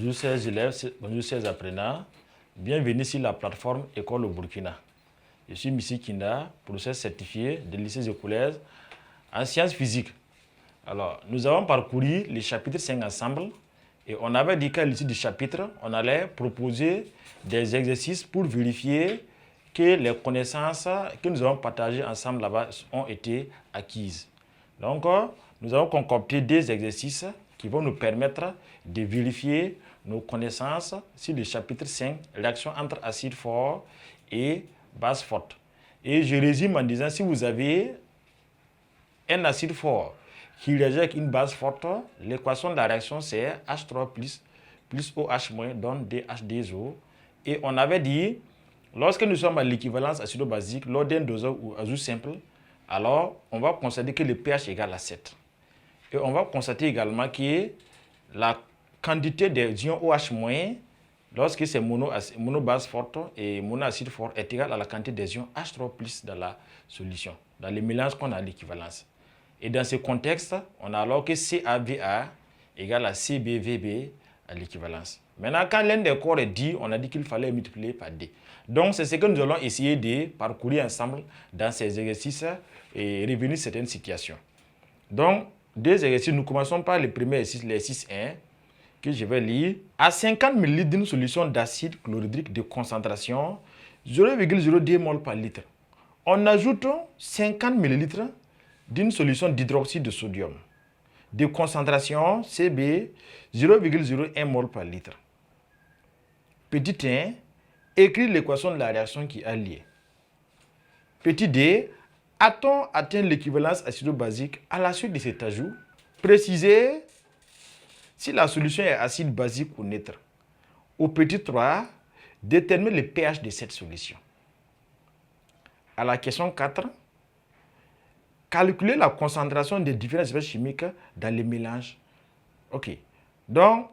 Bonjour chers élèves, bonjour chers apprenants. Bienvenue sur la plateforme École au Burkina. Je suis Missi Kinda, professeur certifié de lycée et collège en sciences physiques. Alors, nous avons parcouru les chapitres 5 ensemble et on avait dit qu'à l'issue du chapitre, on allait proposer des exercices pour vérifier que les connaissances que nous avons partagées ensemble là-bas ont été acquises. Donc, nous avons concocté des exercices qui vont nous permettre de vérifier nos connaissances sur le chapitre 5, réaction entre acide fort et base forte. Et je résume en disant, si vous avez un acide fort qui réagit avec une base forte, l'équation de la réaction c'est H3 plus OH- donne DH2O. Et on avait dit, lorsque nous sommes à l'équivalence acido-basique, lors d'un dosage ou azote simple, alors on va constater que le pH est égal à 7. Et on va constater également que la quantité des ions OH-, lorsque c'est monobase forte et monoacide fort, est égale à la quantité des ions H3+ dans la solution, dans les mélanges qu'on a à l'équivalence. Et dans ce contexte, on a alors que CaVa égale à CbVb à l'équivalence. Maintenant, quand l'un des corps est dit, on a dit qu'il fallait multiplier par D. Donc, c'est ce que nous allons essayer de parcourir ensemble dans ces exercices et revenir sur certaines situations. Donc, deux exercices, nous commençons par le premier exercice, l'exercice 1, que je vais lire. À 50 ml d'une solution d'acide chlorhydrique de concentration 0,02 mol par litre, on ajoute 50 ml d'une solution d'hydroxyde de sodium de concentration Cb 0,01 mol par litre. Petit 1, écrit l'équation de la réaction qui est liée. Petit d, a-t-on atteint l'équivalence acido-basique à la suite de cet ajout? Précisez si la solution est acide, basique ou neutre. Au petit 3, détermine le pH de cette solution. À la question 4, calculer la concentration des différentes espèces chimiques dans les mélanges. Ok. Donc,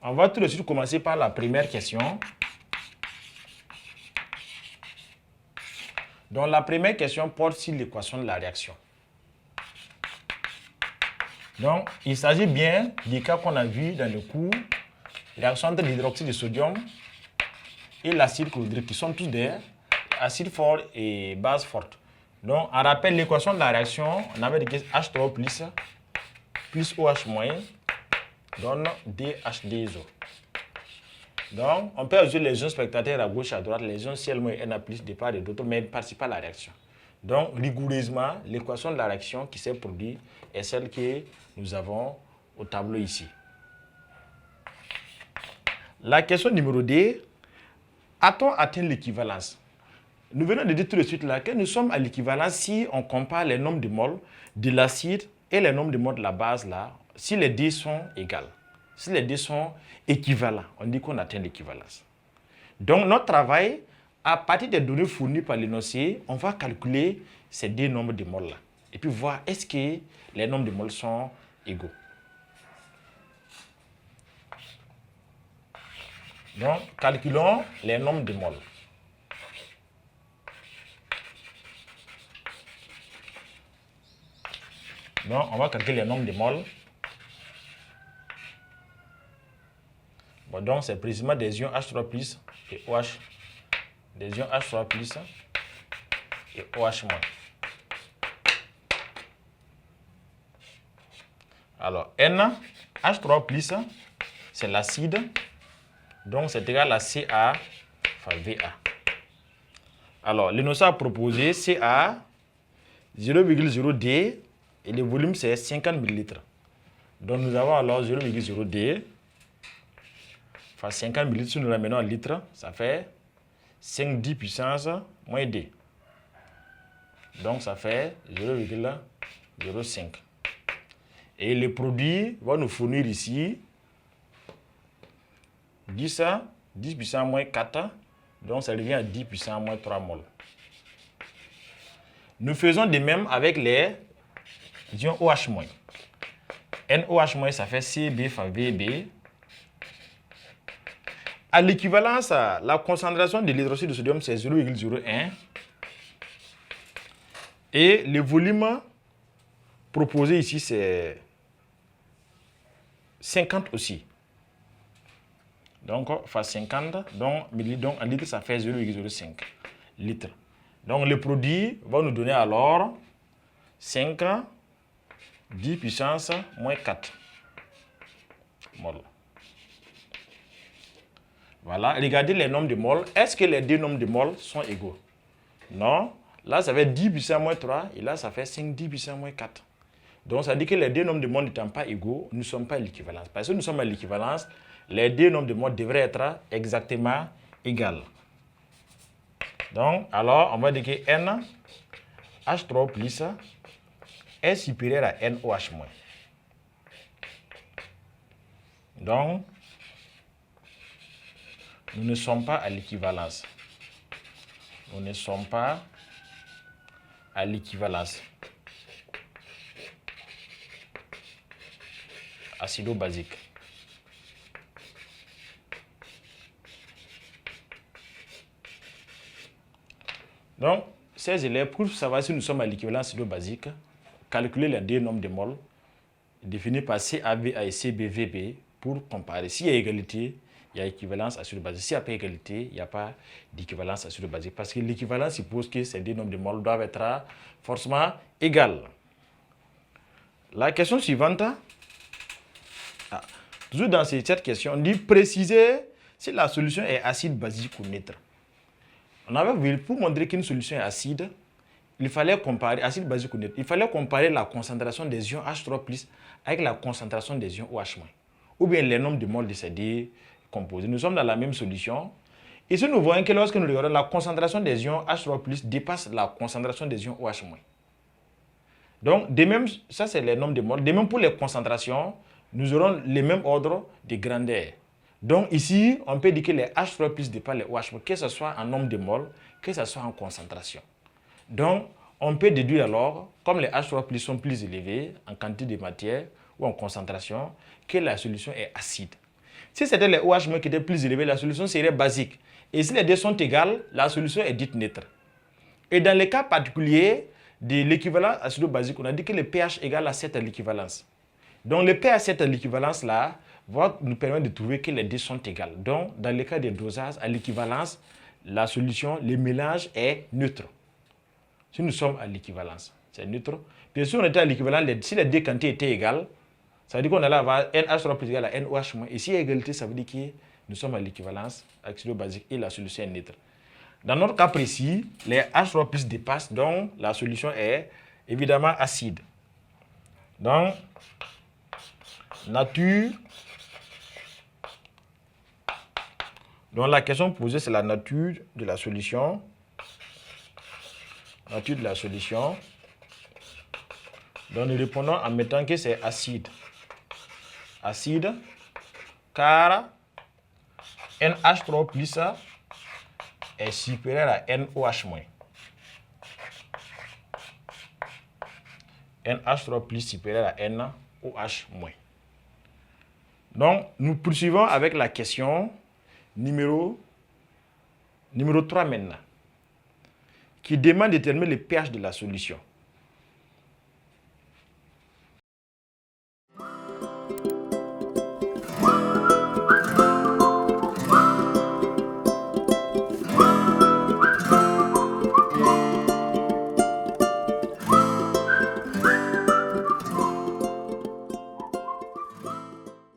on va tout de suite commencer par la première question. Donc, la première question porte sur l'équation de la réaction. Donc, il s'agit bien du cas qu'on a vu dans le cours, réaction entre l'hydroxyde de sodium et l'acide chlorhydrique, qui sont tous des acides forts et bases fortes. Donc, on rappelle l'équation de la réaction, on avait dit que H3 plus OH- donne DH2O. Donc, on peut ajouter les ions spectateurs à gauche et à droite, les ions Cl- et Na+ de part et d'autre, mais ils ne participent pas à la réaction. Donc, rigoureusement, l'équation de la réaction qui s'est produite est celle que nous avons au tableau ici. La question numéro 2, a-t-on atteint l'équivalence? Nous venons de dire tout de suite là que nous sommes à l'équivalence si on compare les nombres de moles de l'acide et les nombres de moles de la base là, si les deux sont égales. Si les deux sont équivalents, on dit qu'on atteint l'équivalence. Donc notre travail, à partir des données fournies par l'énoncé, on va calculer ces deux nombres de moles là. Et puis voir est-ce que les nombres de moles sont égaux. Donc calculons les nombres de moles. Donc, on va calculer le nombre de moles. Bon, donc, c'est précisément des ions H3+ et OH. Des ions H3+ et OH-. Alors, N, H3+, c'est l'acide. Donc, c'est égal à Ca fois Va. Alors, l'énoncé a proposé Ca 0,0D et le volume, c'est 50 ml. Donc, nous avons alors 0,0D fois 50 ml. Si nous ramenons en litres, ça fait 5×10 puissance moins D. Donc, ça fait 0,05. Et le produit va nous fournir ici 10 puissance moins 4. Donc, ça revient à 10 puissance moins 3 mol. Nous faisons de même avec les ions OH-. NOH-, ça fait Cb fois Vb. À l'équivalence, la concentration de l'hydroxyde de sodium, c'est 0,01. Et le volume proposé ici, c'est 50 aussi. Donc, fois 50, donc en litres, ça fait 0,05 litres. Donc, le produit va nous donner alors 5, 10 puissance moins 4 mol. Voilà, regardez les nombres de mol. Est-ce que les deux nombres de mol sont égaux? Non. Là, ça fait 10 puissance moins 3 et là, ça fait 5, 10 puissance moins 4. Donc, ça dit que les deux nombres de mol n'étant pas égaux, nous ne sommes pas à l'équivalence. Parce que nous sommes à l'équivalence, les deux nombres de mol devraient être exactement égaux. Donc, alors, on va dire que N H3 plus est supérieur à NOH-. Donc, nous ne sommes pas à l'équivalence. Nous ne sommes pas à l'équivalence. Acido-basique. Donc, ces élèves, pour savoir si nous sommes à l'équivalence acido-basique, calculer les deux nombres de mol définis par CAVA et CBVB pour comparer. S'il y a égalité, il y a équivalence acido-basique. S'il n'y a pas égalité, il n'y a pas d'équivalence acido-basique. Parce que l'équivalence suppose que ces deux nombres de mol doivent être forcément égales. La question suivante, toujours dans cette question, on dit préciser si la solution est acide, basique ou neutre. On avait vu, pour montrer qu'une solution est acide, il fallait comparer, acide, basique ou neutre, il fallait comparer la concentration des ions H3+ avec la concentration des ions OH-, ou bien les nombres de moles de ces deux composés. Nous sommes dans la même solution. Ici, nous voyons que lorsque nous regardons, la concentration des ions H3+ dépasse la concentration des ions OH-. Donc, de même, ça c'est les nombres de moles. De même pour les concentrations, nous aurons les mêmes ordres de grandeur. Donc ici, on peut dire que les H3+ dépassent les OH, que ce soit en nombre de moles, que ce soit en concentration. Donc, on peut déduire alors, comme les H3+ sont plus élevés en quantité de matière ou en concentration, que la solution est acide. Si c'était les OH- qui étaient plus élevés, la solution serait basique. Et si les deux sont égales, la solution est dite neutre. Et dans le cas particulier de l'équivalence acido-basique, on a dit que le pH égale à 7 à l'équivalence. Donc le pH 7 à l'équivalence là va nous permettre de trouver que les deux sont égales. Donc dans le cas des dosages, à l'équivalence, la solution, le mélange est neutre. Si nous sommes à l'équivalence, c'est neutre. Bien sûr, on était à l'équivalence, si les deux quantités étaient égales, ça veut dire qu'on allait avoir NH3+ égal à NOH-. Et si il y a égalité, ça veut dire que nous sommes à l'équivalence acido-basique et la solution est neutre. Dans notre cas précis, les H3+ dépassent, donc la solution est évidemment acide. Donc, nature. Donc la question posée, c'est la nature de la solution. Nature de la solution. Donc nous répondons en mettant que c'est acide. Acide, car NH3+ est supérieur à NOH-. NH3+ supérieur à NOH-. Donc, nous poursuivons avec la question numéro 3 maintenant, qui demande de déterminer le pH de la solution.